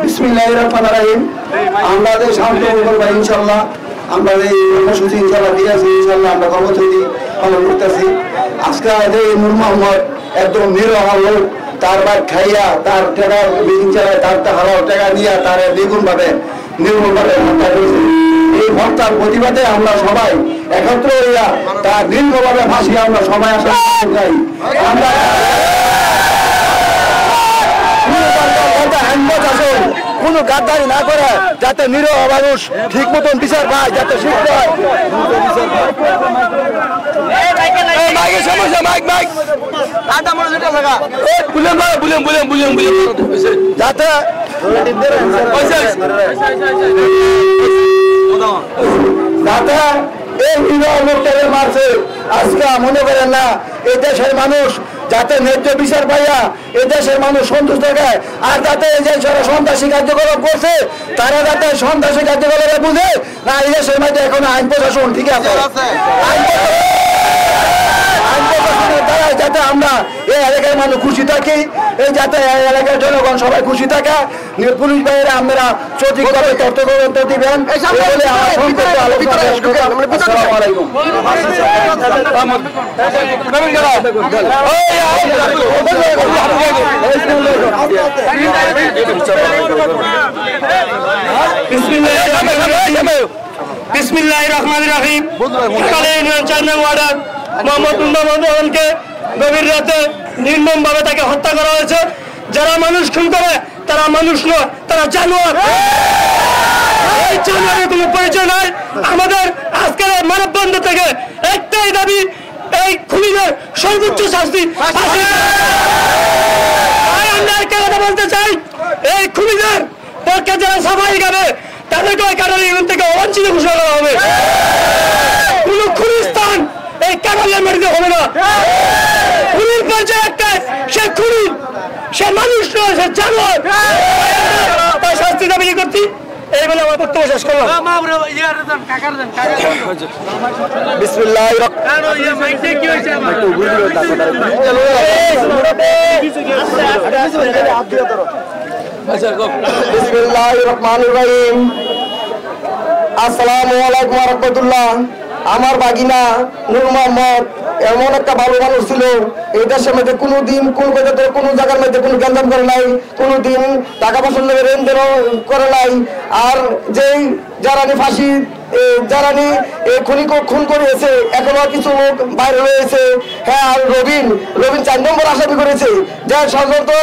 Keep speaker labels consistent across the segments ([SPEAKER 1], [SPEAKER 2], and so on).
[SPEAKER 1] বিসমিল্লাহির রহমানির রহিম। আমরা যে শান্ত করব ইনশাআল্লাহ, আমরা এই কর্মসূচি ইনশাআল্লাহ দিয়ে আছি, ইনশাআল্লাহ আমরা কর্মসূচি পালন করতেছি। আজকে যে নূর মোহাম্মদ একদম নিরহ লোক, তার বাদ খাইয়া তার টাকা বিলিং চালায়, তার হারাও টাকা নিয়ে তার দ্বিগুণ ভাবে নির্মূলভাবে হত্যা করেছে। এই হত্যার প্রতিবাদে আমরা সবাই একত্র হইয়া তার দীর্ঘভাবে ফাঁসি আমরা সবাই আসলে চাই। আমরা কোন গাদ্দারি না করে যাতে নিরহ মানুষ ঠিক মতন বিচার পায়, যাতে শিখতে হয়। এই নিরহ লোকটাকে মারছে আজকে মনে করেন না এই দেশের মানুষ যাতে ন্যায্য বিচার পাইয়া এই দেশের মানুষ সন্তুষ্ট থাকে, আর যাতে এই যে সন্ত্রাসী কার্যকলাপ করছে তারা যাতে সন্ত্রাসী কার্যকলাপে বুঝে না এই দেশের মধ্যে এখন আইন প্রশাসন ঠিক আছে, আইন প্রশাসনের দ্বারা যাতে আমরা এই এলাকার মানুষ খুশি থাকি, এই যাতে এই এলাকার জনগণ সবাই খুশি থাকে। পুলিশ ভাইয়েরা আমরা সঠিকভাবে তথ্য দিবেন বলে আমার সংক্ষিপ্ত আলোচনা শেষ করলাম। আসসালামু আলাইকুম।
[SPEAKER 2] বিসমিল্লাহির রহমানির রহিম। সকালে ইউনিয়ন 4 নং ওয়ার্ডের মোহাম্মদ উন্নয়নকে গভীর রাতে নির্মমভাবে তাকে হত্যা করা হয়েছে। যারা মানুষ খুন করে তারা মানুষ নয়, তারা জানোয়ার। এই জানোয়ারের কোনো পরিচয় নাই। আমাদের আজকের মানববন্ধ থেকে একটাই দাবি, এই খুনিদের সর্বোচ্চ শাস্তি। আমরা একটা কথা বলতে চাই, এই খুনিদের পক্ষে যারা সাফাই গাবে তাদেরকে ওই কারণে ইউনিয়ন থেকে অবাঞ্ছিত ঘোষণা করা হবে। কোন খুনিস্তান এই কারণের মাটিতে হবে না। খুনির পর্যায়ে একটা, সে খুনি, সে মানুষ নয়, সে জানোয়ার। তাই শাস্তি দাবি করছি। এই বলে আমার বক্তব্য শেষ করলাম।
[SPEAKER 1] আসসালামু আলাইকুম ওয়া রাহমাতুল্লাহ। আমার বাগিনা নূর মোহাম্মদ এমন একটা ভালো মানুষ ছিল, এই দেশের মধ্যে কোনোদিন কোনো জায়গার মধ্যে কোনো গ্যাঞ্জাম করে নাই, কোনোদিন টাকা পয়সা লেনদেন করে নাই। আর যেই যারা ফাঁসি যারা খুন করেছে এখনো কিছু লোক বাইরে রয়েছে। হ্যাঁ, আর রবিন 4 নম্বর আসামি করেছে, যে ষড়যন্ত্র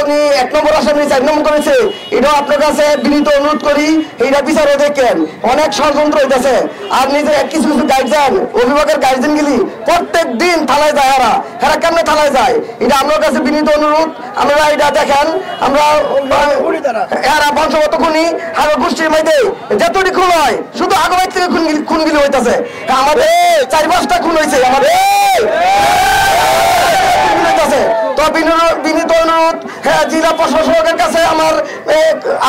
[SPEAKER 1] 1 নম্বর আসামি 4 নম্বর করেছে। এটাও আপনার কাছে বিনীত অনুরোধ করি, এইটা বিচারে দেখেন। অনেক ষড়যন্ত্র হইতেছে। আর নিজের কিছু গার্জিয়ান, অভিভাবকের গার্জিয়ান গেলি প্রত্যেক দিন থানায় যায়, হেরা কেমনে থানায় যায়, এটা আমার কাছে বিনীত অনুরোধ। আমরা এটা দেখেন, আমরা এরা বংশগত খুনি, আর গোষ্ঠীর মধ্যে যতটি খুন হয় শুধু আগবাই থেকে খুনগুলি হইতেছে। আমাদের 4-5টা খুন হয়েছে আমাদের। তো বিনীত অনুরোধ, হ্যাঁ, জেলা প্রশাসকের কাছে আমার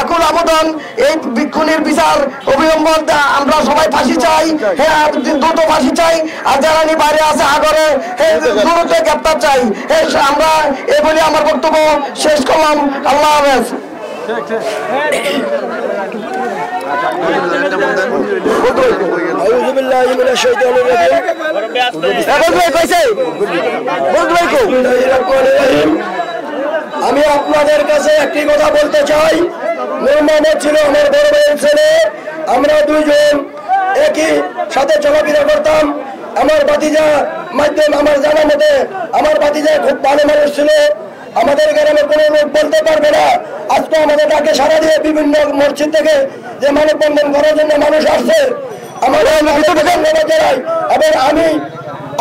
[SPEAKER 1] আকুল আবেদন, এই খুনের বিচার অবিলম্বন আমরা সবাই ফাঁসি চাই। হ্যাঁ, দ্রুত ফাঁসি চাই। আর যারা বাইরে আছে আগরে দ্রুত গ্রেপ্তার চাই। আমরা এই বলে আমার বক্তব্য শেষ করলাম। আল্লাহ হাফেজ।
[SPEAKER 2] আমি আপনাদের কাছে একটি কথা বলতে চাই। নূর মোহাম্মদ ছিল আমার বড় ভাইয়ের ছেলে। আমরা দুইজন একই সাথে চলাফেরা করতাম। আমার ভাতিজা মাধ্যম আমার জানা মতে আমার ভাতিজা খুব ভালো মানুষ ছিল। আমাদের গ্রামে কোনো লোক বলতে পারবে না আজকে আমাদের ডাকে সারা দিয়ে বিভিন্ন মসজিদ থেকে যে মানববন্ধন করার জন্য মানুষ আসছে। আমাদের জানাই এবং আমি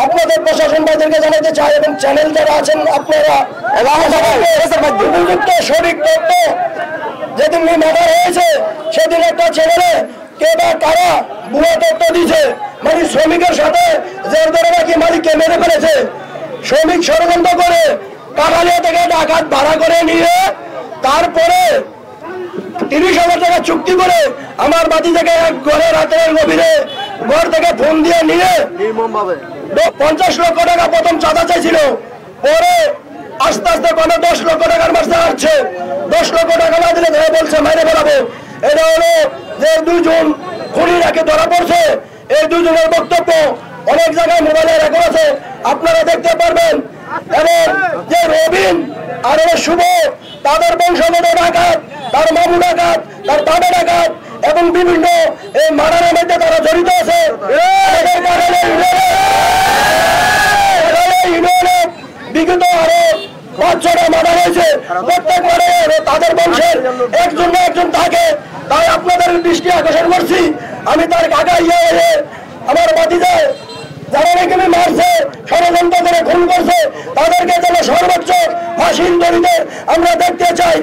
[SPEAKER 2] আপনাদের প্রশাসন ভাইদেরকে জানাতে চাই এবং চ্যানেল যারা আছেন আপনারা শরীর তথ্য যেদিন মার্ডার হয়েছে সেদিন একটা চ্যানেলে কে বা কারা ভুয়া তথ্য দিয়েছে, মানে শ্রমিকের সাথে যার দ্বারা নাকি মালিককে মেরে ফেলেছে। শ্রমিক ষড়যন্ত্র করে কামালিয়া থেকে ডাকাত ভাড়া করে নিয়ে তারপরে 30,000 টাকা চুক্তি করে আমার বাতি থেকে ঘরে রাতের গভীরে ঘর থেকে ফোন দিয়ে নিয়ে 50 লক্ষ টাকা প্রথম চাঁদা চাইছিল। পরে আস্তে আস্তে কমে 10 লক্ষ টাকার মাসে আসছে। 10 লক্ষ টাকা না দিলে ধরে বলছে মাইরে ফেলাবো। এটা হলো যে 2 জন খুনি রাখে ধরা পড়ছে, এই 2 জনের বক্তব্য অনেক জায়গায় মোবাইলে রেকর্ড আছে, আপনারা দেখতে পারবেন। এবং যে রবিন আর শুভ, তাদের বংশগত ডাকাত, তার মামু ডাকাত, তার বাবা ডাকাত এবং বিভিন্ন এই মার্ডারের মধ্যে তারা জড়িত আছে। বিগত আরো 5-6টা মার্ডার হয়েছে, প্রত্যেক মার্ডারে তাদের বংশের একজন না একজন থাকে। তাই আপনাদের দৃষ্টি আকর্ষণ করছি, আমি তার কাকা হয়ে আমার ভাতিজা যারা এখানে মারছে, ষড়যন্ত্র করে খুন করছে, তাদেরকে যেন সর্বোচ্চ ফাঁসির দড়িতে আমরা দেখতে চাই।